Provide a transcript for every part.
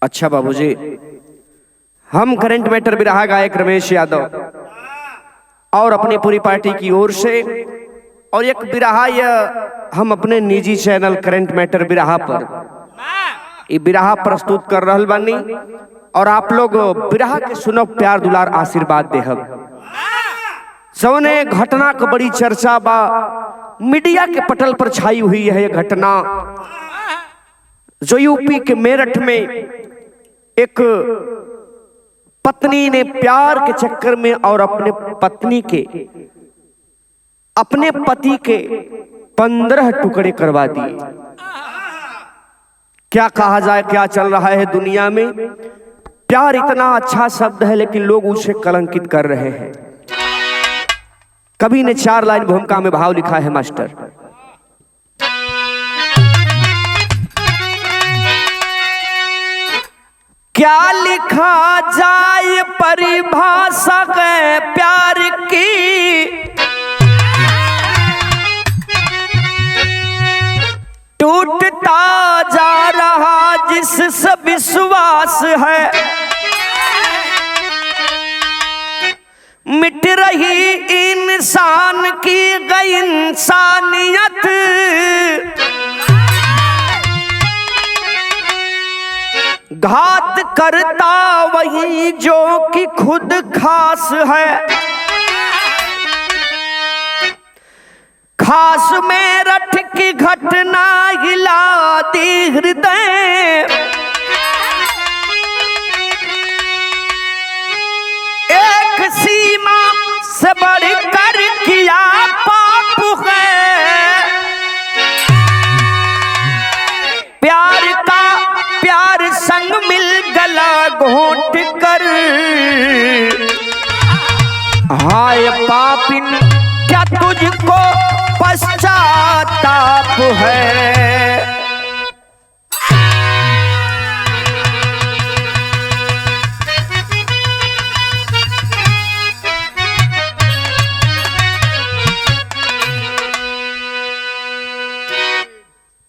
अच्छा बाबूजी, हम करंट मैटर बिरहा गायक रमेश यादव और अपनी पूरी पार्टी की ओर से और एक बिरहा यह हम अपने निजी चैनल करंट मैटर बिरहा पर ये बिरहा प्रस्तुत कर रहल बानी और आप लोग बिरहा के सुनो, प्यार दुलार आशीर्वाद देहब। जौने घटना का बड़ी चर्चा बा, मीडिया के पटल पर छाई हुई है यह घटना जो यूपी के मेरठ में एक पत्नी ने प्यार के चक्कर में और अपने पति के 15 टुकड़े करवा दिए। क्या कहा जाए, क्या चल रहा है दुनिया में। प्यार इतना अच्छा शब्द है लेकिन लोग उसे कलंकित कर रहे हैं। कवि ने 4 लाइन भूमिका में भाव लिखा है मास्टर। क्या लिखा जाए परिभाषा है प्यार की, टूटता जा रहा जिससे विश्वास है, मिट रही इंसान की गई इंसानियत, घात करता वही जो कि खुद खास है, खास मेरठ की घटना हिलाती हृदय, एक सीमा से बढ़कर किया पाप है, प्यार संग मिल गला घोंट कर, हाय पापिन क्या तुझको पश्चाताप है।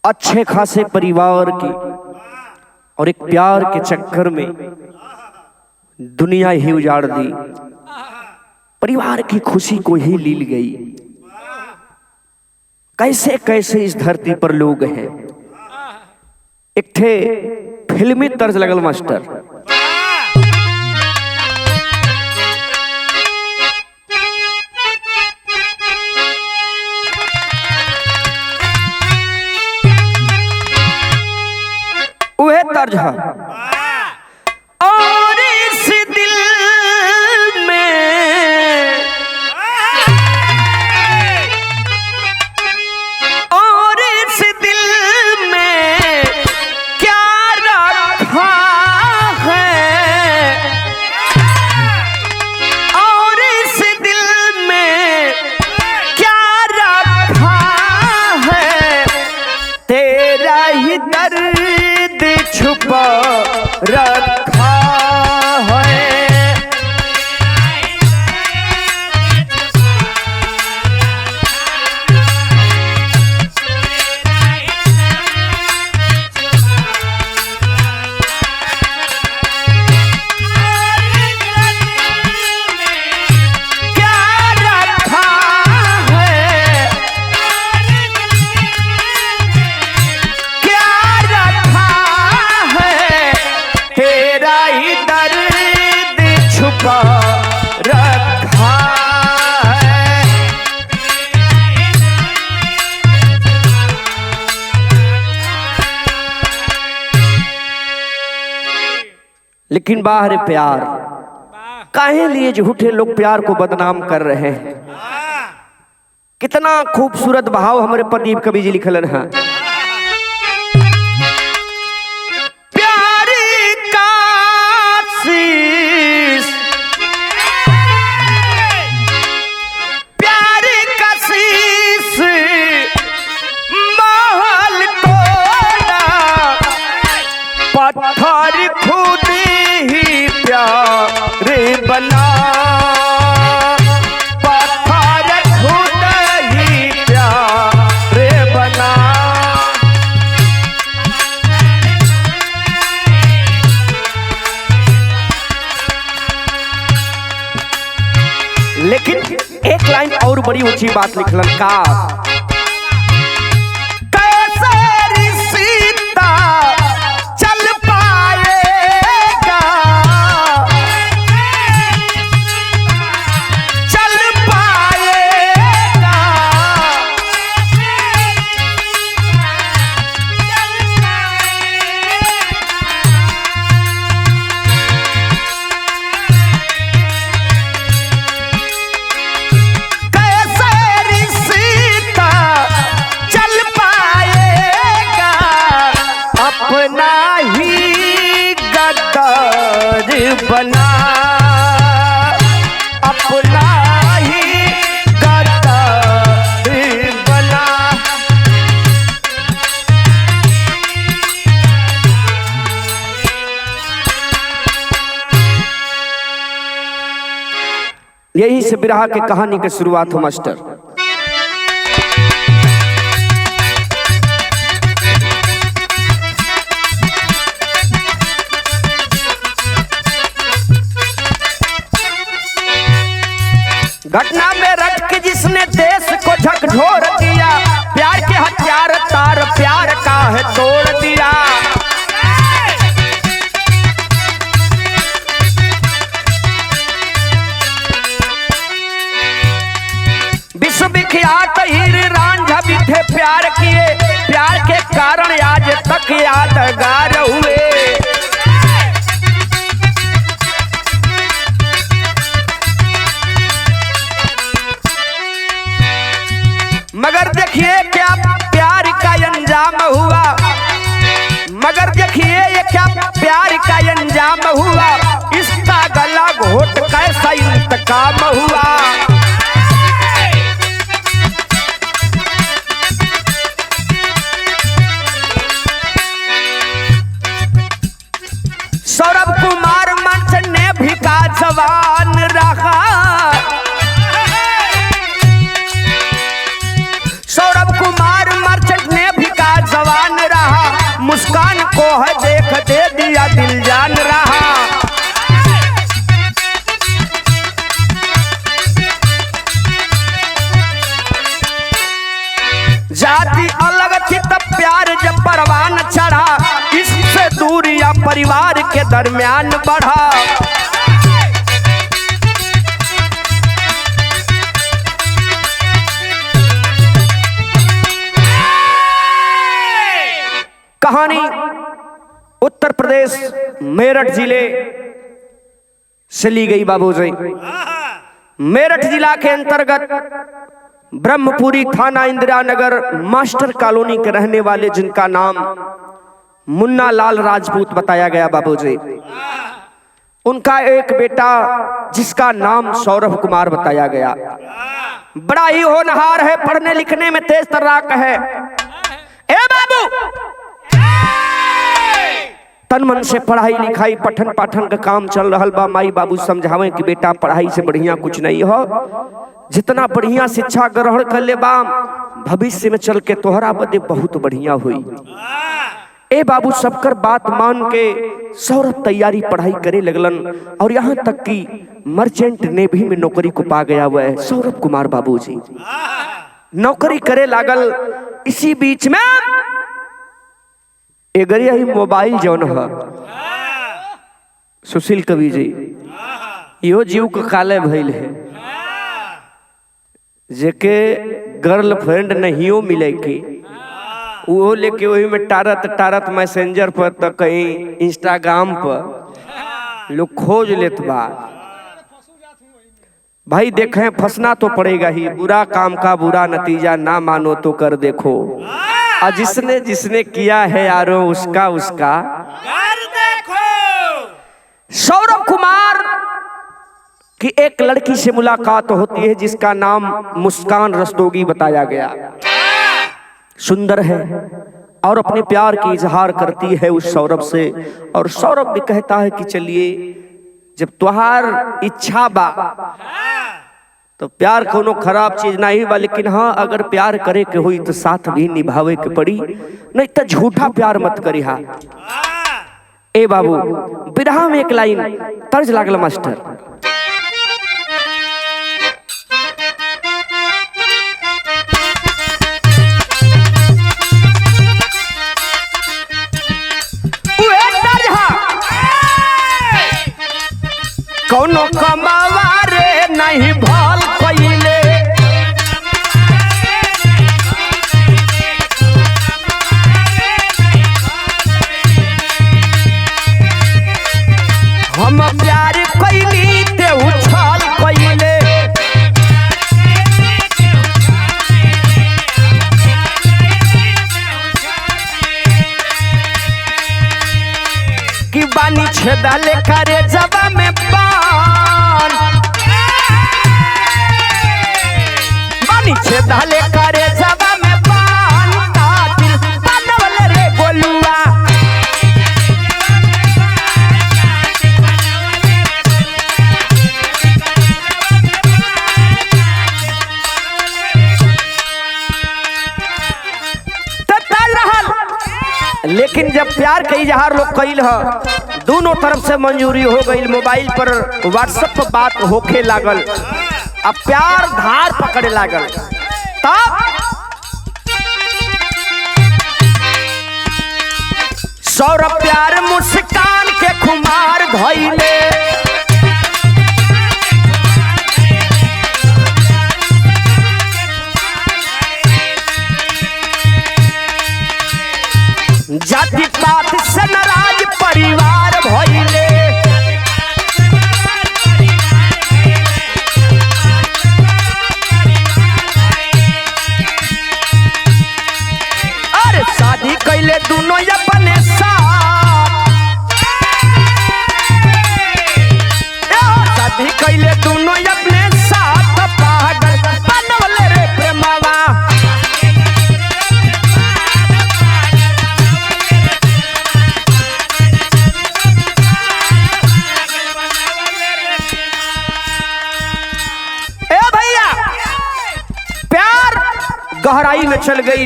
अच्छे खासे परिवार की और एक प्यार के चक्कर में दुनिया ही उजाड़ दी, परिवार की खुशी को ही लील गई। कैसे कैसे इस धरती पर लोग हैं। एक थे फिल्मी तर्ज लगल मास्टर। वह तर्ज है और इस दिल में, और इस दिल में क्या रखा है, और इस दिल में क्या रखा है, तेरा ही दर्द छुपा रखा है। लेकिन बाहर प्यार काहे लिए झूठे लोग प्यार को बदनाम कर रहे हैं। कितना खूबसूरत भाव हमारे प्रदीप कवि जी लिखलन है। पत्थर खुद ही प्यार बना, पत्थर खुद ही प्यार बना। लेकिन एक लाइन और बड़ी ऊंची बात लिखलन का, कैसे सीता चल पाएगा, चल पाएगा, अपना ही गद्दार बना, अपना ही गद्दार बना। यही से बिरहा के कहानी की शुरुआत हो मास्टर। घटना में रट के जिसने देश को झकझोर दिया, प्यार के हथियार तार प्यार का है तोड़ दिया। विश्वविख्यात हीर रांझा भी थे प्यार किए, प्यार के कारण आज तक यादगार हुए। मगर देखिए क्या प्यार का अंजाम हुआ, मगर देखिए ये क्या प्यार का अंजाम हुआ, इसका गला घोट कैसा इंतकाम हुआ। सौरभ कुमार मंच ने भी का जवान रखा, सौरभ कुमार मर्चेंट ने भी का जवान रहा, मुस्कान को है देख दे दिया दिल जान रहा। जाति अलग थी तब प्यार जब परवान चढ़ा, इससे दूरियां परिवार के दरमियान बढ़ा। कहानी उत्तर प्रदेश मेरठ जिले से ली गई बाबूजी। मेरठ जिला के अंतर्गत ब्रह्मपुरी थाना इंदिरा नगर मास्टर कॉलोनी के रहने वाले जिनका नाम मुन्ना लाल राजपूत बताया गया बाबूजी, उनका एक बेटा जिसका नाम सौरभ कुमार बताया गया। बड़ा ही होनहार है, पढ़ने लिखने में तेज तर्राक है। ए बाबू तन मन से पढ़ाई लिखाई पठन पाठन का काम चल रहा बा। माई बाबू समझावे कि बेटा पढ़ाई से बढ़िया कुछ नहीं हो, जितना बढ़िया शिक्षा ग्रहण कर ले बा भविष्य में चल के तोहरा बदे बहुत बढ़िया हुई। ए बाबू सबकर बात मान के सौरभ तैयारी पढ़ाई करे लगलन और यहाँ तक कि मर्चेंट नेवी में नौकरी को पा गया हुआ है सौरभ कुमार बाबूजी। नौकरी करे लागल। इसी बीच में एगरिया ही मोबाइल जौन है सुशील कवि जी यो जीव के काले भइल है, जेके गर्लफ्रेंड नहीं मिले की वो लेके वही में टारत टारत मैसेंजर पर तो कहीं इंस्टाग्राम पर लोग खोज लेत बा। भाई देखें फंसना तो पड़ेगा ही, बुरा काम का बुरा नतीजा ना मानो तो कर देखो, और जिसने जिसने किया है यारो उसका उसका कर देखो। सौरभ कुमार की एक लड़की से मुलाकात होती है जिसका नाम मुस्कान रस्तोगी बताया गया। सुंदर है और अपने प्यार की इजहार करती है उस सौरभ से, और सौरभ भी कहता है कि चलिए जब तुहार इच्छा बा तो प्यार कोनो खराब चीज नहीं बा, लेकिन हाँ अगर प्यार करे के हुई तो साथ भी निभावे के पड़ी, नहीं तो झूठा प्यार मत करी। हा ए बाबू बिरहा में एक लाइन तर्ज लागल मास्टर। कौनो कमावा रे नहीं भल कइले, हम प्यार कइली तेहू छल कइले, कि बानी छेदाले करे जबा में पान, बानी छेदाले करे जबा में पान, कातिल बनवले रे गोलुआ, लेकिन जब प्यार कई जहार लोग कइल ह, दोनों तरफ से मंजूरी हो गई, मोबाइल पर व्हाट्सएप पर बात होखे लागल, अब प्यार धार पकड़े लागल, तब सौरभ प्यार मुस्कान के खुमार धइले, जाति पात से नाराज परिवार भइले, अरे शादी कैले दोनों अपने साथ, शादी कैले दोनों अपने साथ, पागल बनवले रे प्रेमवा, गहराई में चल गई,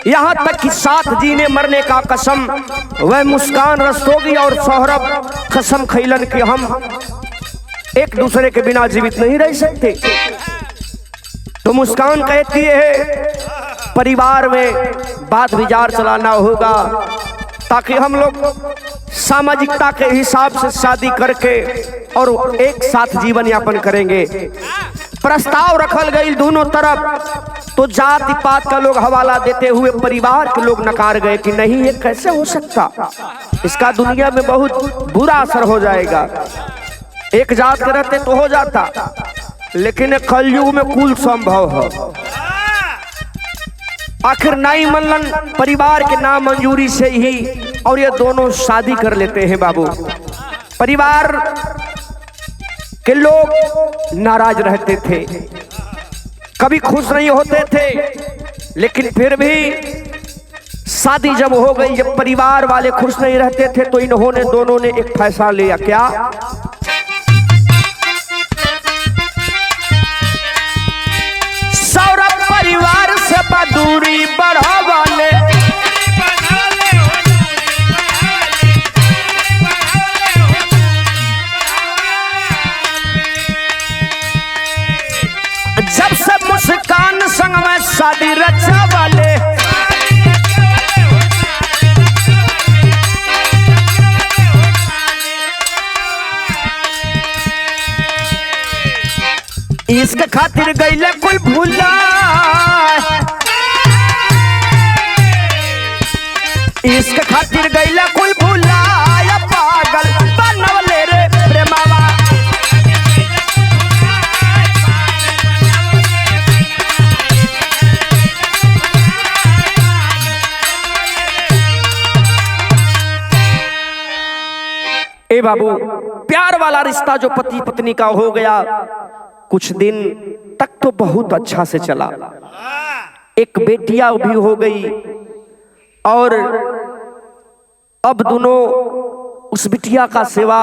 यहाँ तक कि साथ जीने मरने का कसम वह मुस्कान रस्तोगी और सौरभ कसम खैलन कि हम एक दूसरे के बिना जीवित नहीं रह सकते। तो मुस्कान कहती है परिवार में बात विचार चलाना होगा ताकि हम लोग सामाजिकता के हिसाब से शादी करके और एक साथ जीवन यापन करेंगे। प्रस्ताव रखल गई दोनों तरफ, तो जाति पात का लोग हवाला देते हुए परिवार के लोग नकार गए कि नहीं ये कैसे हो सकता, इसका दुनिया में बहुत बुरा असर हो जाएगा। एक जात के रहते तो हो जाता, लेकिन कलयुग में कुल संभव है। आखिर नहीं मनलन परिवार के नाम मंजूरी से ही, और ये दोनों शादी कर लेते हैं। बाबू परिवार के लोग नाराज रहते थे, कभी खुश नहीं होते थे, लेकिन फिर भी शादी जब हो गई, जब परिवार वाले खुश नहीं रहते थे, तो इन्होंने दोनों ने एक फैसला लिया। क्या? सौरभ परिवार से दूरी बढ़ावाले, जब से मुस्कान संग में शादी रचा वाले, इसके खातिर गईले कोई भूला, इसके खातिर गईले कोई भूला, या पागल बनवले रे प्रेमवा, ए बाबू प्यार वाला रिश्ता जो पति पत्नी का हो गया, कुछ दिन तक तो बहुत अच्छा से चला, एक बेटिया भी हो गई, और अब दोनों उस बिटिया का सेवा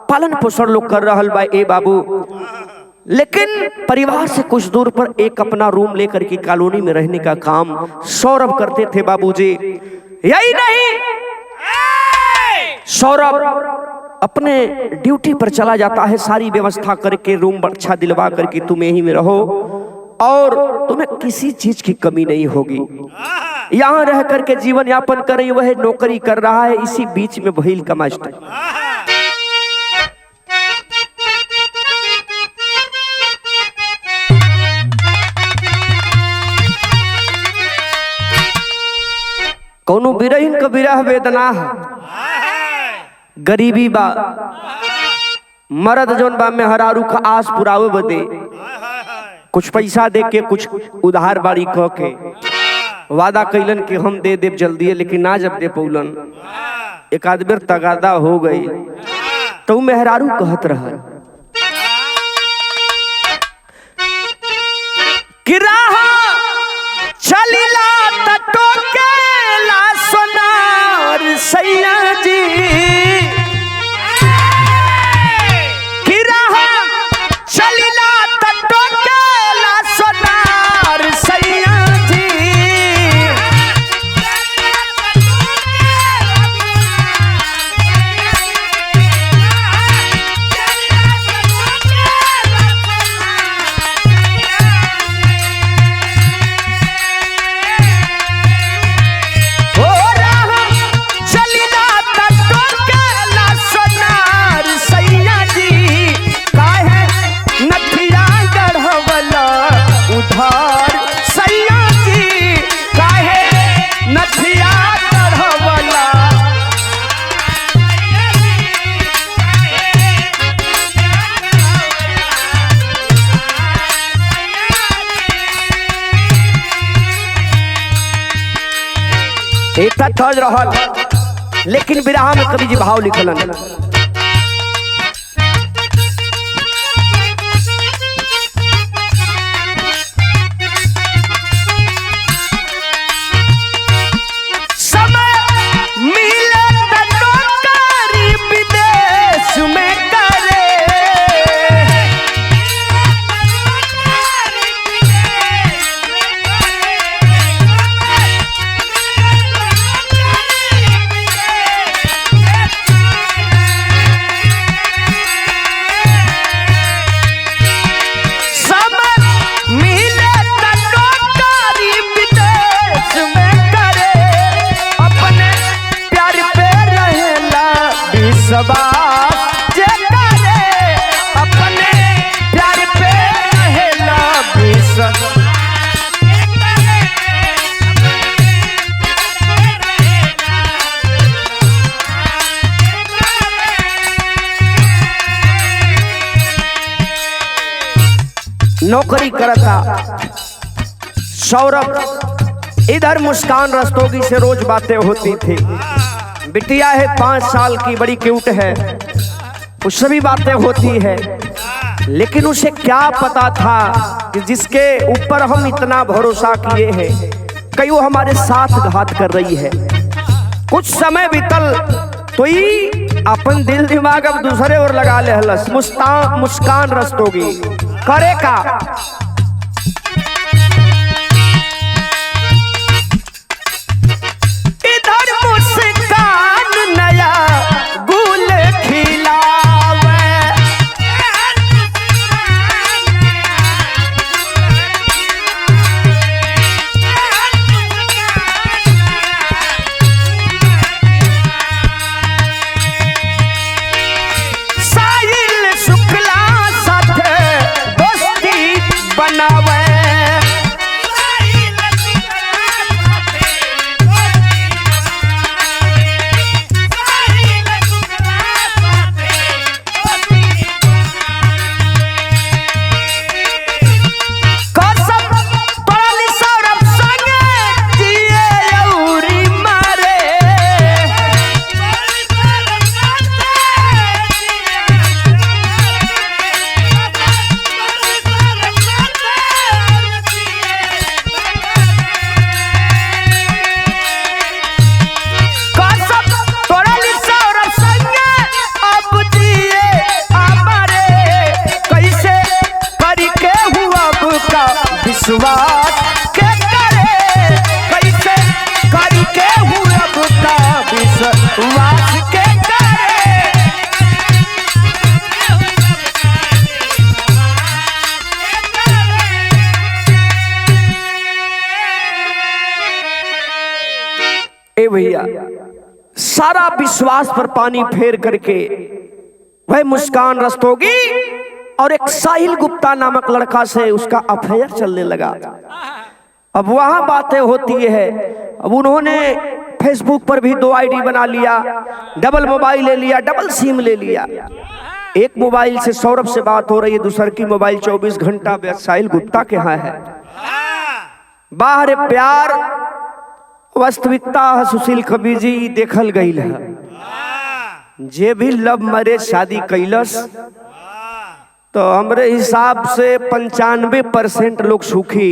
पालन पोषण लोग कर रहल बा। ए बाबू लेकिन परिवार से कुछ दूर पर एक अपना रूम लेकर के कॉलोनी में रहने का काम सौरभ करते थे। बाबूजी यही नहीं, सौरभ अपने ड्यूटी पर चला जाता है, सारी व्यवस्था करके रूम अच्छा दिलवा करके तुम यहीं में रहो और तुम्हें किसी चीज की कमी नहीं होगी, यहाँ रह करके जीवन यापन करे। वह नौकरी कर रहा है, इसी बीच में भइल का मास्टर बिरहिन का बिरह वेदना है, गरीबी बा, मर्द जोन बा में हरारू का आस पुरावे बदे कुछ पैसा दे के कुछ उधार बाड़ी कह के वादा कैलन कि हम दे देव जल्दी है, लेकिन ना जब दे पौलन एक आध बेर तगादा हो गई तो मेहरारू कहत रहा कि राह चलिला तटो के ला सोनार सैया जी, कि राह चलिला तटो के ला सोनार सैया जी, इतना ठज रहल, लेकिन बिरहा में कवि जी भाव लिखलन समय मिले तनो कारी विदेश में करे, जे करे अपने प्यार पे रहेला विश्वास। नौकरी करता सौरभ, इधर मुस्कान रस्तोगी से रोज बातें होती थी। बिटिया है 5 साल की, बड़ी क्यूट है, उससे भी बातें होती है, लेकिन उसे क्या पता था कि जिसके ऊपर हम इतना भरोसा किए हैं कहीं वो हमारे साथ घात कर रही है। कुछ समय बीतल तो ही अपन दिल दिमाग अब दूसरे ओर लगा ले हलस। मुस्कान रस्तोगी करे का विश्वास के करे, कैसे करके हुआ बुता विश्वास के करे। ए भैया, सारा विश्वास पर पानी फेर करके वह मुस्कान रस्तोगी और एक साहिल गुप्ता नामक लड़का से उसका अफेयर चलने लगा। अब वहां बातें होती है। अब उन्होंने फेसबुक पर भी 2 आईडी बना लिया, डबल मोबाइल ले लिया, डबल सिम ले लिया। एक मोबाइल से सौरभ से बात हो रही है, दूसर की मोबाइल 24 घंटा साहिल गुप्ता के यहाँ है। बाहर प्यार वास्तविकता सुशील कवि जी देखल गई है। जे भी लव मैरिज शादी कैलस तो हमरे हिसाब से 95% लोग सुखी।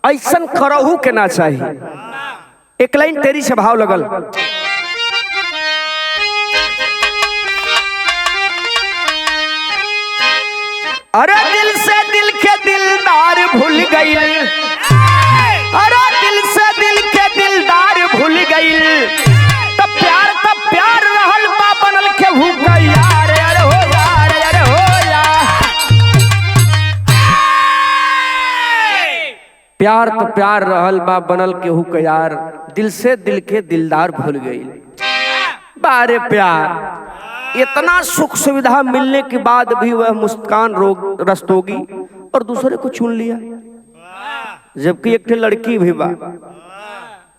ऐसा करहू के ना चाहिए। एक लाइन तेरी से भाव लगल, अरे दिल से दिल के दिलदार भूल गई, अरे दिल से दिल के दिलदार भूल गई, तब प्यार रहल बा बनल के भूख यार। अरे हो यार, अरे हो यार, प्यार तो प्यार रहल बा बनल के हुक यार, दिल से दिल के दिलदार भूल गई। बारे प्यार, इतना सुख सुविधा मिलने के बाद भी वह मुस्कान रस्तोगी और दूसरे को चुन लिया, जबकि एक लड़की भी बा।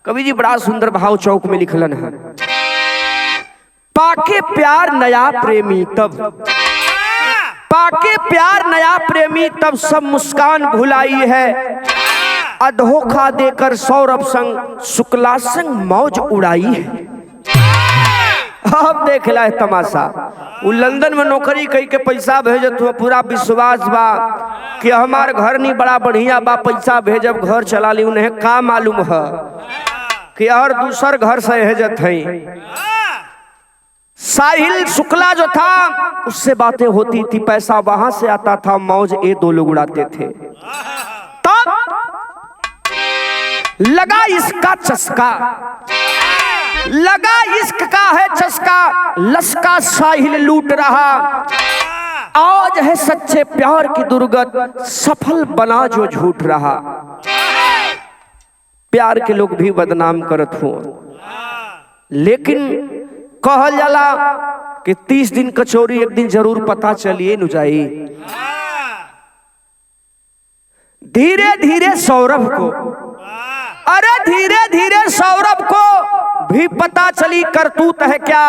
कवि जी बड़ा सुंदर भाव चौक में लिखलन है, पाके प्यार नया प्रेमी तब, पाके प्यार नया प्रेमी तब सब मुस्कान भुलाई है, अधोखा देकर सौरभ संग शुक्ला संग मौज उड़ाई है। अब देख ला है तमाशा, वो लंदन में नौकरी कई के पैसा भेजत हुआ, पूरा विश्वास बा कि हमार घर नहीं बड़ा बढ़िया बा, पैसा भेजब घर चला ली। उन्हें का मालूम है कि और दूसर घर से भेजत है। साहिल शुक्ला जो था उससे बातें होती थी, पैसा वहां से आता था, मौज ये 2 लोग उड़ाते थे। तब लगा इसका चस्का, लगा इश्क का है चस्का, लश्का साहिल लूट रहा, आज है सच्चे प्यार की दुर्गत, सफल बना जो झूठ रहा। प्यार के लोग भी बदनाम करत हो, लेकिन कहल जाला कि 30 दिन कचौरी एक दिन जरूर पता चलिए न जाई। धीरे धीरे सौरभ को, अरे धीरे धीरे सौरभ को भी पता चली करतूत है क्या,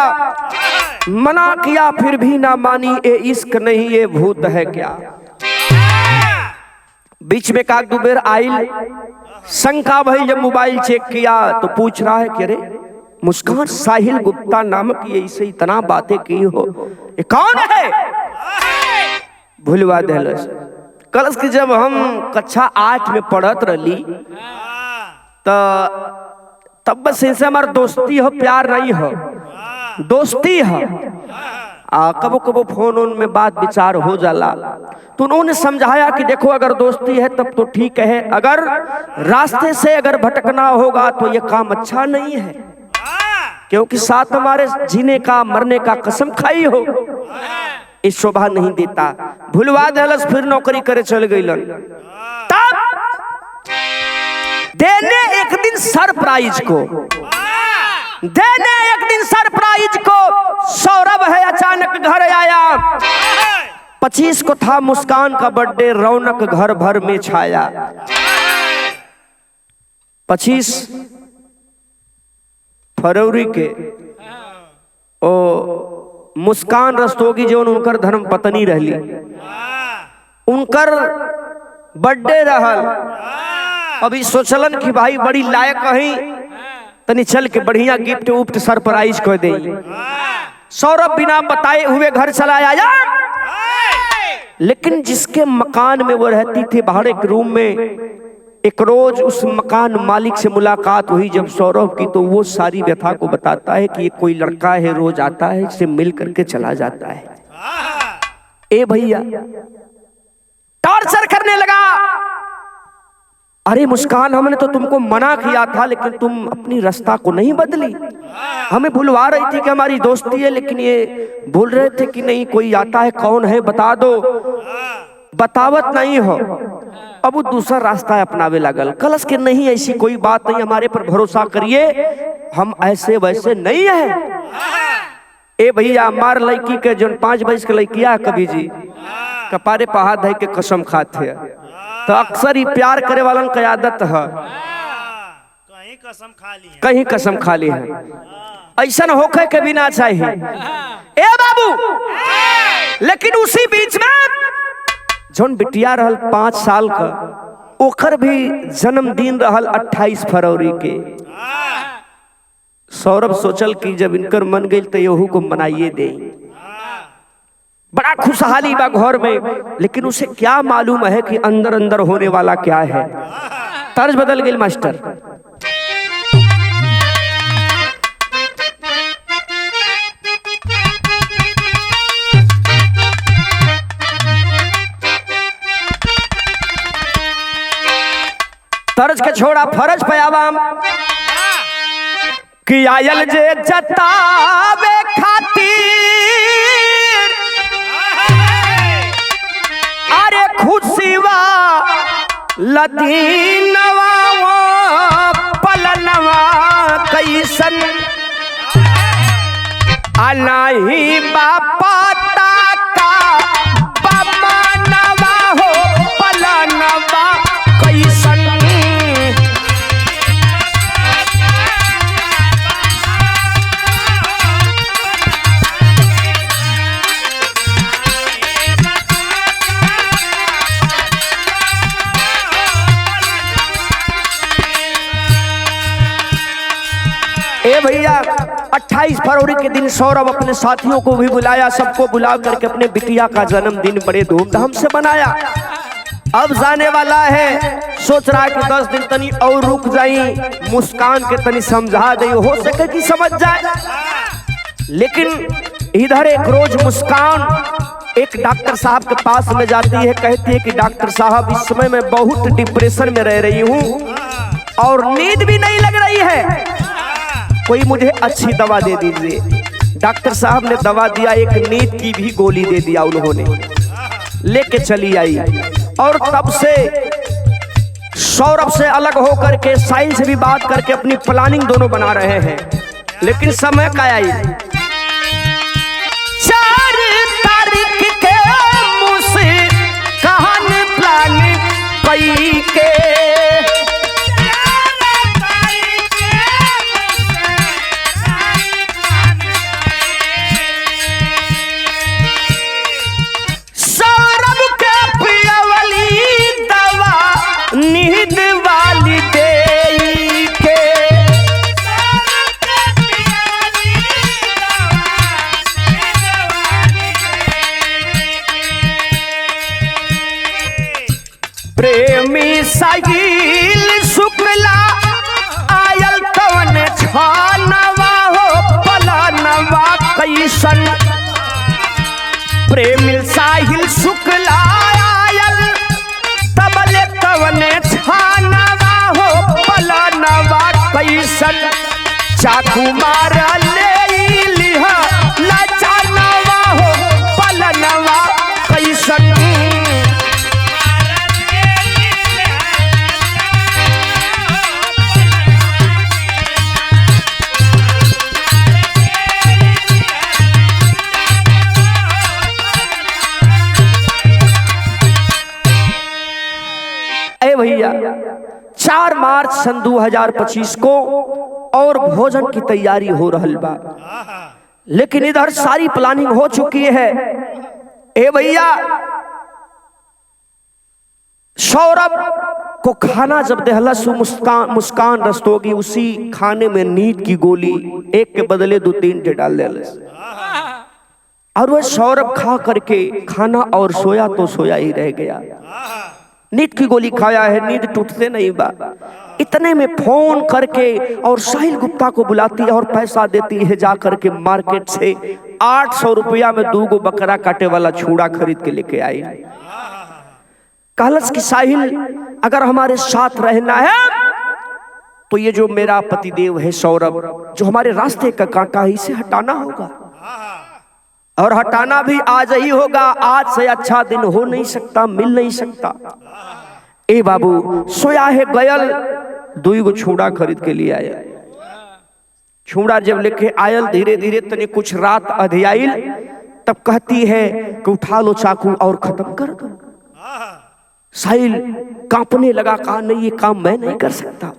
मना किया फिर भी ना मानी, ये इश्क नहीं ये भूत है क्या। बीच में काक दुबेर आइल, शंका भाई जब मोबाइल चेक किया तो पूछ रहा है कि अरे मुस्कान साहिल गुप्ता नामक ये इसे इतना बातें की हो, ये कौन है। भूलवा देलस। कल की जब हम कक्षा 8 में पढ़त रही तो तब बस इनसे हमार दोस्ती हो, प्यार नहीं हो, दोस्ती है। कबो कबो फोन में बात विचार हो जाला, तो उन्होंने समझाया कि देखो अगर दोस्ती है तब तो ठीक है, अगर रास्ते से अगर भटकना होगा तो ये काम अच्छा नहीं है, क्योंकि साथ हमारे जीने का मरने का कसम खाई हो, इस शोभा नहीं देता। भूलवा देलस, फिर नौकरी करे चल गई। तब देने एक दिन सरप्राइज को, देने एक दिन सरप्राइज को सौरभ है अचानक घर आया। 25 को था मुस्कान का बर्थडे, रौनक घर भर में छाया। 25 फरवरी के ओ मुस्कान रस्तोगी जो उनकर धर्म पत्नी रहली, उनकर बर्थडे रहल। अभी सोचलन कि भाई बड़ी लायक है, तनी चल के बढ़िया गिफ्ट उफ्ट सरप्राइज कर दे। सौरभ बिना बताए हुए घर चला आया, लेकिन जिसके मकान में वो रहती थी बाहर एक रूम में, एक रोज उस मकान मालिक से मुलाकात हुई जब सौरभ की, तो वो सारी व्यथा को बताता है कि ये कोई लड़का है, रोज आता है, इससे मिल करके चला जाता है। ए भैया टॉर्चर करने लगा। अरे मुस्कान, हमने तो तुमको मना किया था लेकिन तुम अपनी रास्ता को नहीं बदली। हमें भुलवा रही थी कि हमारी दोस्ती है, लेकिन ये बोल रहे थे कि नहीं कोई आता है, कौन है बता दो, बतावत नहीं हो। अब वो दूसरा रास्ता अपनावे लगल। कलश के नहीं, ऐसी कोई बात नहीं, हमारे पर भरोसा करिए, हम ऐसे वैसे नहीं है। ए भैया हमार लड़की के जो 5 बरस के लड़किया कभी जी कपारे पहाड़ धै के कसम खाते, तो अक्सर ही प्यार करे वालन की आदत है कहीं कसम खा ली है। ऐसा होके के भी ना चाहिए ए बाबू। लेकिन उसी बीच में जोन बिटिया रहल 5 साल का, ओकर भी जन्मदिन रहल 28 फरवरी के। सौरभ सोचल कि जब इनकर मन गई तो यहू को मनाइए दे। बड़ा खुशहाली बा घर में, लेकिन उसे क्या मालूम है कि अंदर अंदर होने वाला क्या है। तर्ज बदल गई मास्टर। तर्ज के छोड़ा फरज पयावाम कि आयल जे जतावे खातिर अरे खुशिवा लदीनवा पलनवा कैसन अनाही बापा ताका बमनवा हो पलनवा कैसन। ए भैया 28 फरवरी के दिन सौरभ अपने साथियों को भी बुलाया, सबको बुला करके अपने बिटिया का जन्मदिन बड़े धूमधाम से मनाया। अब जाने वाला है, सोच रहा है कि 10 दिन तनी और रुक जाई, मुस्कान के तनी समझा दे, हो सके कि समझ जाए। लेकिन इधर एक रोज मुस्कान एक डॉक्टर साहब के पास में जाती है, कहती है कि डॉक्टर साहब इस समय मैं बहुत डिप्रेशन में रह रही हूँ और नींद भी नहीं लग रही है, कोई मुझे अच्छी दवा दे दीजिए। डॉक्टर साहब ने दवा दिया, एक नींद की भी गोली दे दिया उन्होंने, लेके चली आई। और तब से सौरभ से अलग होकर के साहिल से भी बात करके अपनी प्लानिंग दोनों बना रहे हैं। लेकिन समय का आई 4 तारीख के मुझसे कहानी प्लान कई के नींद वाली दे के प्रेमी साहिल शुक्ला आयल कवन छानवा हो पलानवा कैसन। प्रेमी साहिल शुक्ला आयल तबले कवने छानवा हो पलानवा कैसन। चाकू मार ले लिहा लचानवा हो पलनवा कैसन। भैया 4 मार्च सन 2025 को और भोजन की तैयारी हो रहल बा, लेकिन इधर सारी प्लानिंग हो चुकी है। ए भैया सौरभ को खाना जब दहलस मुस्कान रस्तोगी, उसी खाने में नींद की गोली एक के बदले 2-3 डाल देलस। और वह सौरभ खा करके खाना और सोया तो सोया ही रह गया। नींद की गोली खाया है, नींद टूटते नहीं बा। इतने में फोन करके और साहिल गुप्ता को बुलाती है और पैसा देती है, जा करके मार्केट से 800 रुपया में 2 बकरा काटे वाला छुड़ा खरीद के लेके आई। कहलस कि साहिल अगर हमारे साथ रहना है तो ये जो मेरा पतिदेव है सौरभ, जो हमारे रास्ते का कांटा है, इसे हटाना होगा और हटाना भी आज ही होगा। आज से अच्छा दिन हो नहीं सकता, मिल नहीं सकता। ए बाबू सोया है गयल 2 छुड़ा खरीद के लिए आया। छुड़ा जब लेके आयल धीरे धीरे तने कुछ रात अधियाइल, तब कहती है कि उठा लो चाकू और खत्म कर दो। साहिल कांपने लगा, कहा नहीं ये काम मैं नहीं कर सकता।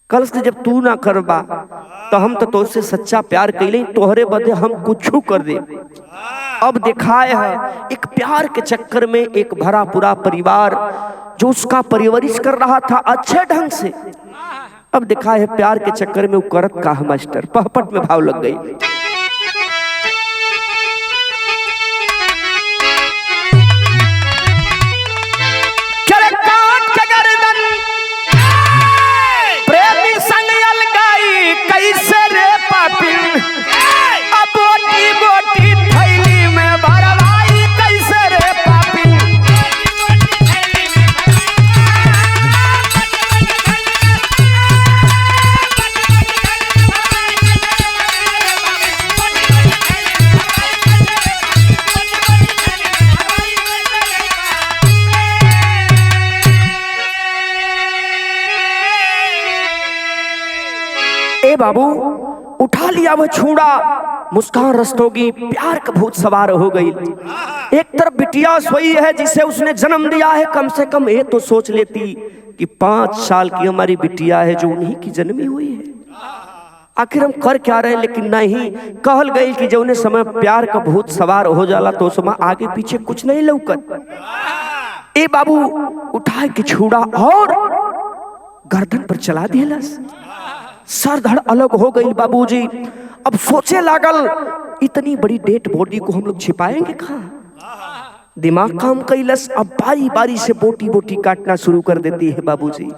कल से जब तू ना करबा तो हम तो तुझसे सच्चा प्यार कैले, तोहरे बदे हम कुछ कर दे। अब दिखाए है एक प्यार के चक्कर में एक भरा पूरा परिवार जो उसका परवरिश कर रहा था अच्छे ढंग से, अब दिखाए है प्यार के चक्कर में वो करत का मास्टर पहपट में भाव लग गई। बाबू उठा लिया वह छूड़ा, मुस्कान रस्तोगी प्यार का भूत सवार हो गई। एक तरफ बिटिया सोई है जिसे उसने जन्म दिया है, कम से कम ये तो सोच लेती कि 5 साल की हमारी बिटिया है जो उन्हीं की जन्मी हुई है, आखिर हम कर क्या रहे हैं। लेकिन नहीं, कहल गई कि जो उन्हें समय प्यार का भूत सवार हो जाला तो समय आगे पीछे कुछ नहीं लौकत। ए बाबू उठा के छूड़ा और गर्दन पर चला दिया, सर धड़ अलग हो गई। बाबूजी अब सोचे लागल इतनी बड़ी डेड बॉडी को हम लोग छिपाएंगे कहाँ। दिमाग काम कैलस, अब बारी बारी से बोटी बोटी काटना शुरू कर देती है बाबूजी।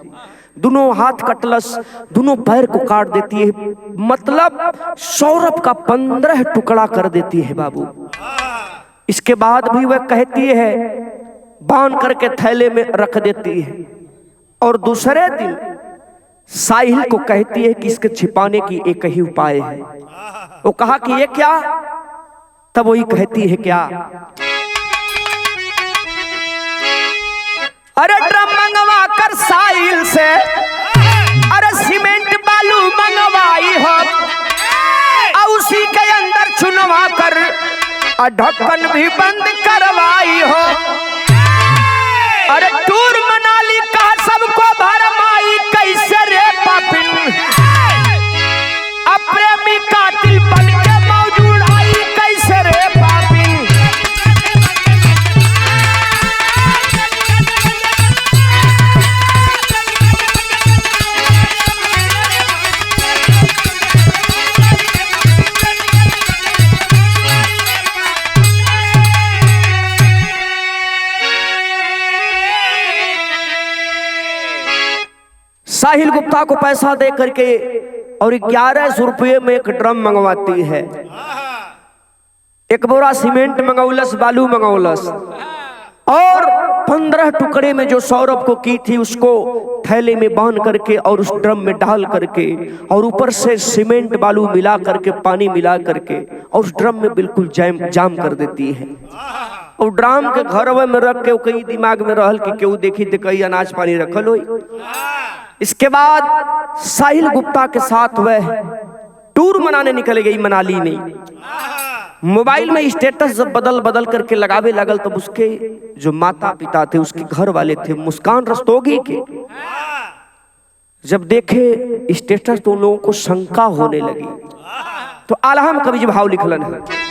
दोनों हाथ कटलस, दोनों पैर को काट देती है, मतलब सौरभ का 15 टुकड़ा कर देती है बाबू। इसके बाद भी वह कहती है, बांध करके थैले में रख देती है और दूसरे दिन साहिल को कहती है कि इसके छिपाने की एक ही उपाय है। वो कहा कि ये क्या, तब वही कहती है क्या, अरे ड्रम मंगवा कर साहिल से, अरे सीमेंट बालू मंगवाई हो, और उसी के अंदर चुनवा कर ढक्कन भी बंद करवाई हो। अरे टूर मनाली का सबको भरमाई, कैसे रे पापिन अप्रेमी कातिल बन के मौजूद आई, कैसे रे पापिन। साहिल गुप्ता को पैसा दे करके और 1100 रुपये में एक ड्रम मंगवाती है, एक बोरा सीमेंट मंगौलस, बालू मंगौलस, और 15 टुकड़े में जो सौरभ को की थी उसको थैले में बांध करके और उस ड्रम में डाल करके और ऊपर से सीमेंट बालू मिला करके पानी मिला करके और उस ड्रम में बिल्कुल जाम कर देती है। और ड्राम के घर में रख के कहीं दिमाग में रहल कि क्यों देखी तो कहीं अनाज पानी रखल हो। इसके बाद साहिल गुप्ता के साथ वह टूर मनाने निकल गई मनाली में। मोबाइल में स्टेटस जब बदल बदल करके लगावे लगल तब उसके जो माता पिता थे, उसके घर वाले थे, मुस्कान रस्तोगी के जब देखे स्टेटस तो उन लोगों को शंका होने लगी। तो आल्हा में कवि भाव लिखलन है,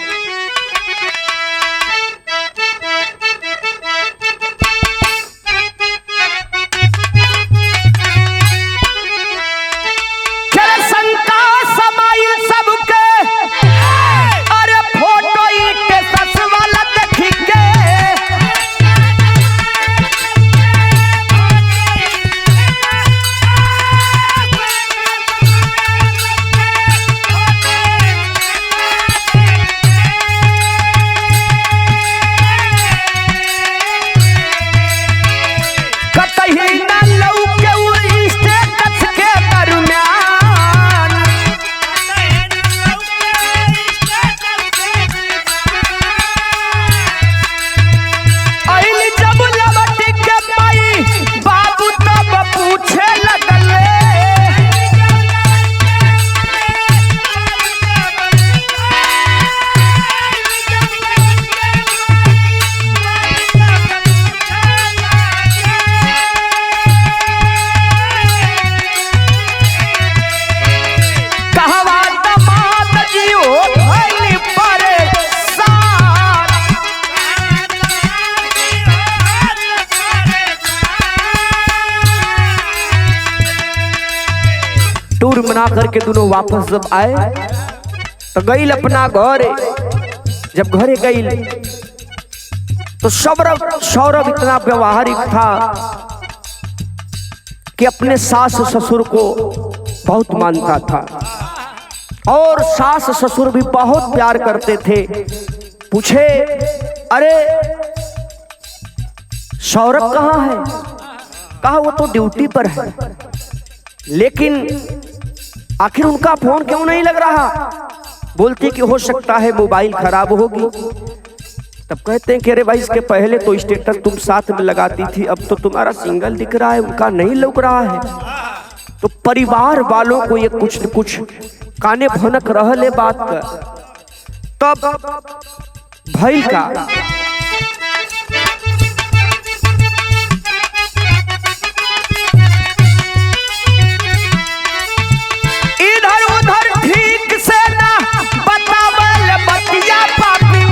बना करके दोनों वापस जब आए तो गई अपना घर। जब घरे गई तो सौरभ इतना व्यवहारिक था कि अपने सास ससुर को बहुत मानता था और सास ससुर भी बहुत प्यार करते थे। पूछे, अरे सौरभ कहाँ है? कहा वो तो ड्यूटी पर है, लेकिन आखिर उनका फोन क्यों नहीं लग रहा? बोलती कि हो सकता है मोबाइल खराब होगी। तब कहते हैं कि अरे भाई इसके पहले तो स्टेटस तुम साथ में लगाती थी, अब तो तुम्हारा सिंगल दिख रहा है, उनका नहीं लग रहा है। तो परिवार वालों को ये कुछ न कुछ काने भनक रहले बात का। तब भाई का इधर उधर ठीक से ना बतावल बतिया पापी,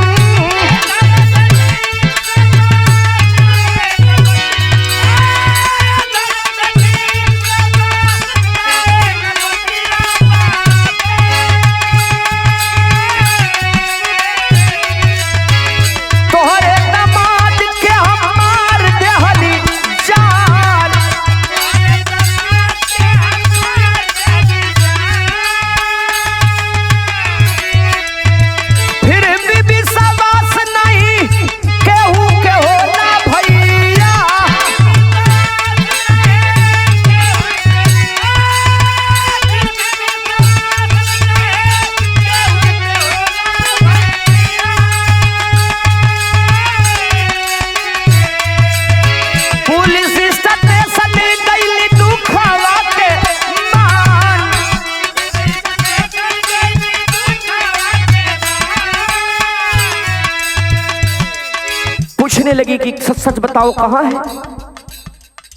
लगी कि सच सच बताओ कहाँ है?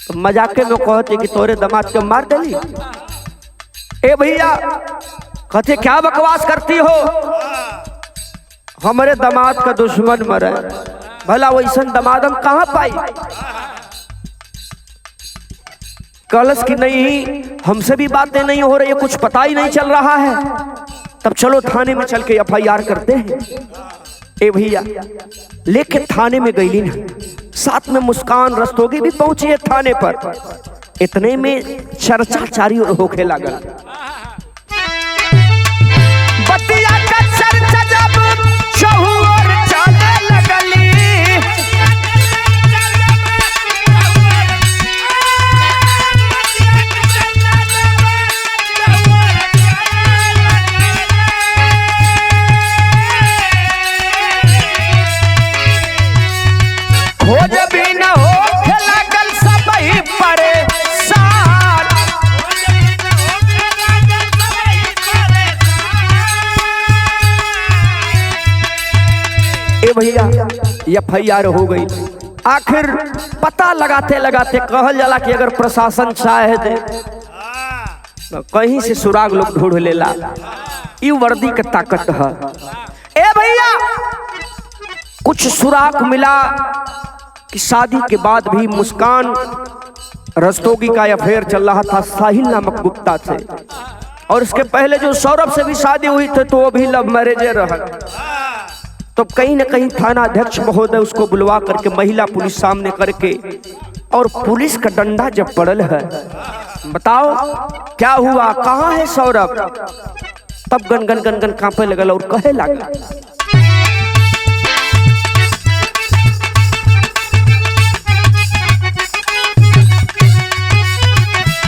तो मजाके में कहते कि तोरे दामाद को मार डाली। ए भैया, कहते क्या बकवास करती हो? हमारे दामाद का दुश्मन मरे, भला वैसा दामाद हम कहाँ पाई? कलश की नहीं, हमसे भी बातें नहीं हो रही, कुछ पता ही नहीं चल रहा है। तब चलो थाने में चल के FIR करते हैं। ए भैया, लेके थाने में गई ना, साथ में मुस्कान रस्तोगी भी पहुंची है थाने पर। इतने में चर्चा चारी ओर होके लागल। बतिया का चर्चा जब चहु ओर चले लगली, भैया FIR हो गई। आखिर पता लगाते लगाते कहल जाला कि अगर प्रशासन चाहे दे तो कहीं से सुराग लोग ढूंढ लेला। ये वर्दी की ताकत है। ए भैया, कुछ सुराग मिला कि शादी के बाद भी मुस्कान रस्तोगी का अफेयर चल रहा था साहिल नामक गुप्ता से, और इसके पहले जो सौरभ से भी शादी हुई थी तो वो भी लव मैरिज रहा। तो कहीं न कहीं थाना अध्यक्ष महोदय उसको बुलवा करके महिला पुलिस सामने करके, और पुलिस का डंडा जब पड़ल है, बताओ क्या हुआ, कहाँ है सौरभ? तब गन गन गन गन कांपे लगल और कहे लगा,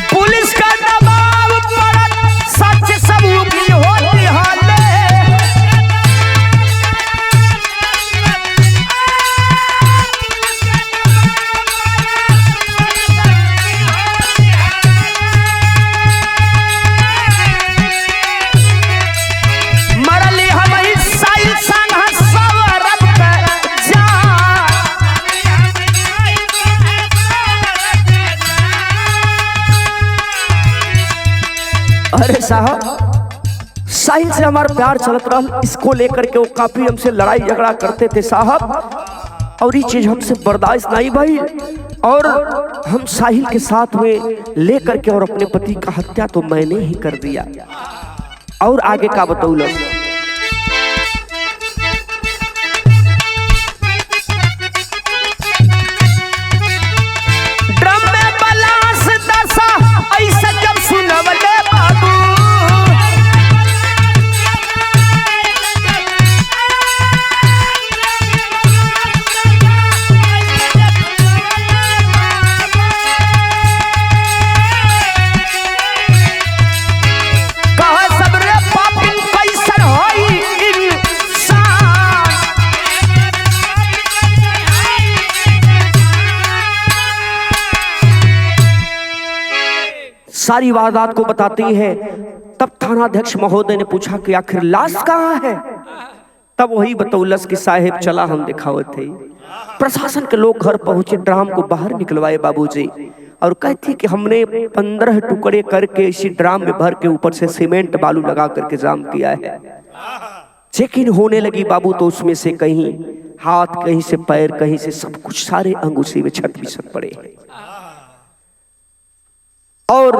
पुलिस का दबाव पड़त, सच सबूत की होती हाले। अरे साहब, साहिल से हमारा प्यार चलत रहा, इसको लेकर के वो काफी हमसे लड़ाई झगड़ा करते थे साहब। और ये चीज हमसे बर्दाश्त नहीं भाई, और हम साहिल के साथ में लेकर के और अपने पति का हत्या तो मैंने ही कर दिया। और आगे का बतौल, ड्रम में बलास दशा ऐसा जब सुनवले बाबू, सारी वारदात को बताती है। तब थानाध्यक्ष महोदय ने पूछा कि आखिर लाश कहाँ है? तब वही बतौलस कि साहेब चला हम दिखावत थे। प्रशासन के लोग घर पहुंचे, ड्राम को बाहर निकलवाए बाबूजी, और कहती कि हमने 15 टुकड़े करके इसी ड्राम में भर के ऊपर से सीमेंट बालू लगा करके जाम किया है। चेकिंग होने लगी बाबू, तो उसमें से कहीं हाथ, कहीं से पैर, कहीं से सब कुछ सारे अंग उसी में छट बिछट पड़े। और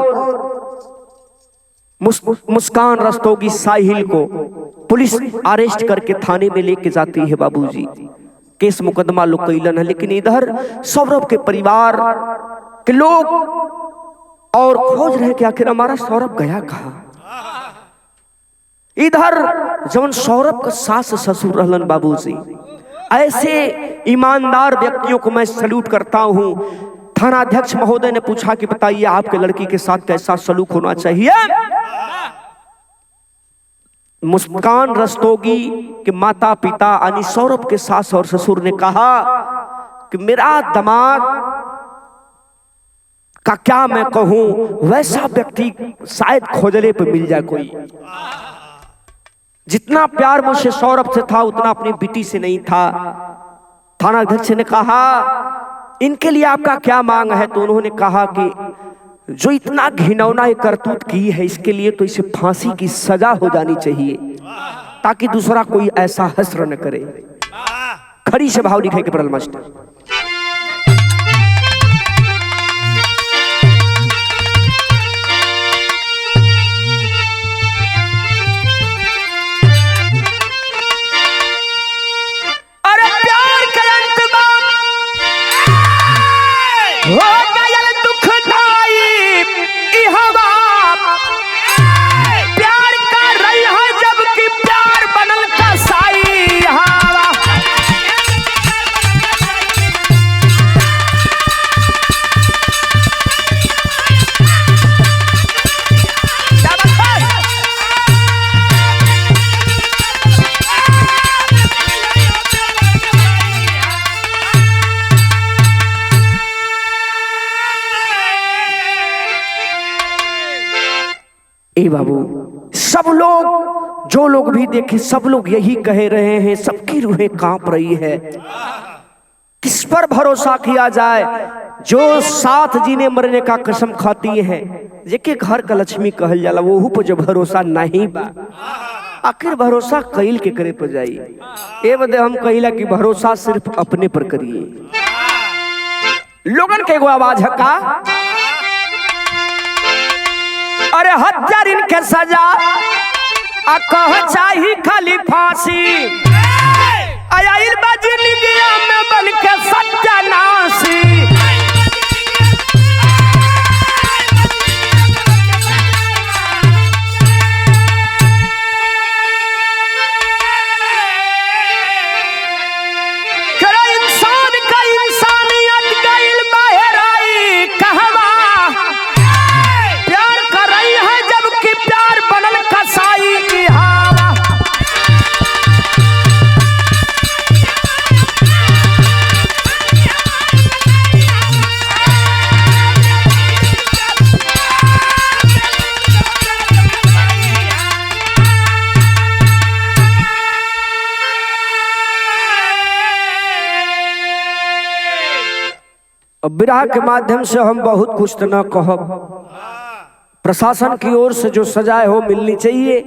मुस्कान रस्तोगी साहिल को पुलिस अरेस्ट करके थाने में लेके जाती है बाबूजी। केस मुकदमा लोग कैलन है, लेकिन इधर सौरभ के परिवार के लोग और खोज रहे कि आखिर हमारा सौरभ गया कहाँ। इधर जब सौरभ का सास ससुर रहलन बाबूजी, ऐसे ईमानदार व्यक्तियों को मैं सैल्यूट करता हूं। थानाध्यक्ष महोदय ने पूछा कि बताइए आपके लड़की के साथ कैसा सलूक होना चाहिए। मुस्कान रस्तोगी के माता पिता यानी सौरभ के सास और ससुर ने कहा कि मेरा दामाद का क्या मैं कहूं, वैसा व्यक्ति शायद खोजले पे मिल जाए कोई। जितना प्यार मुझसे सौरभ से था उतना अपनी बेटी से नहीं था। थानाध्यक्ष ने कहा इनके लिए आपका क्या मांग है? तो उन्होंने कहा कि जो इतना घिनौना करतूत की है, इसके लिए तो इसे फांसी की सजा हो जानी चाहिए, ताकि दूसरा कोई ऐसा हस्र न करे। खड़ी से भाव लिखे के परल मास्टर। ए बाबू, सब लोग, जो लोग भी देखे, सब लोग यही कह रहे हैं, सबकी रूहें कांप रही है। किस पर भरोसा किया जाए? जो साथ जीने मरने का कसम खाती है, जेके घर का लक्ष्मी कहल जाला, वो पर जो भरोसा नहीं बा, आखिर भरोसा कैल के करे पर जाई। ए बदे हम कहिला कि भरोसा सिर्फ अपने पर करिए। लोगन के एगो आवाज है का, अरे हत्यार इनके सजा आ कह चाही खाली फांसी, आयल बजनिया में बन के सत्यानाशी। इंसान का इंसानियत गइल बाहर आई कहवा, प्यार कर रही है जबकि प्यार बनल कसाई की हवा। विरह के माध्यम से हम बहुत कुछ तो न कहब, प्रशासन की ओर से जो सजाए हो मिलनी चाहिए।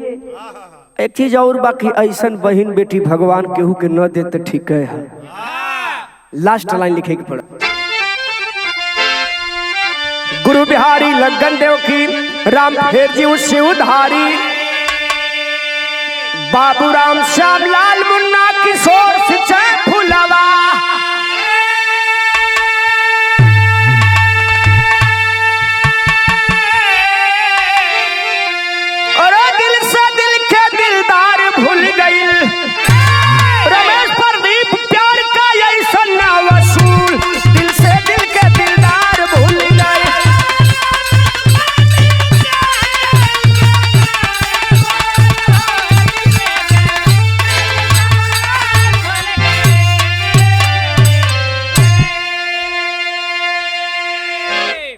एक चीज और बाकी, ऐसन बहन बेटी भगवान केहू के न देते ठीक है। लास्ट लाइन लिखे के पड़ा। गुरु बिहारी लगन देव की राम फेर जी उससे उधारी, बाबू राम श्याम लाल मुन्ना किशोर सिंचाई फूल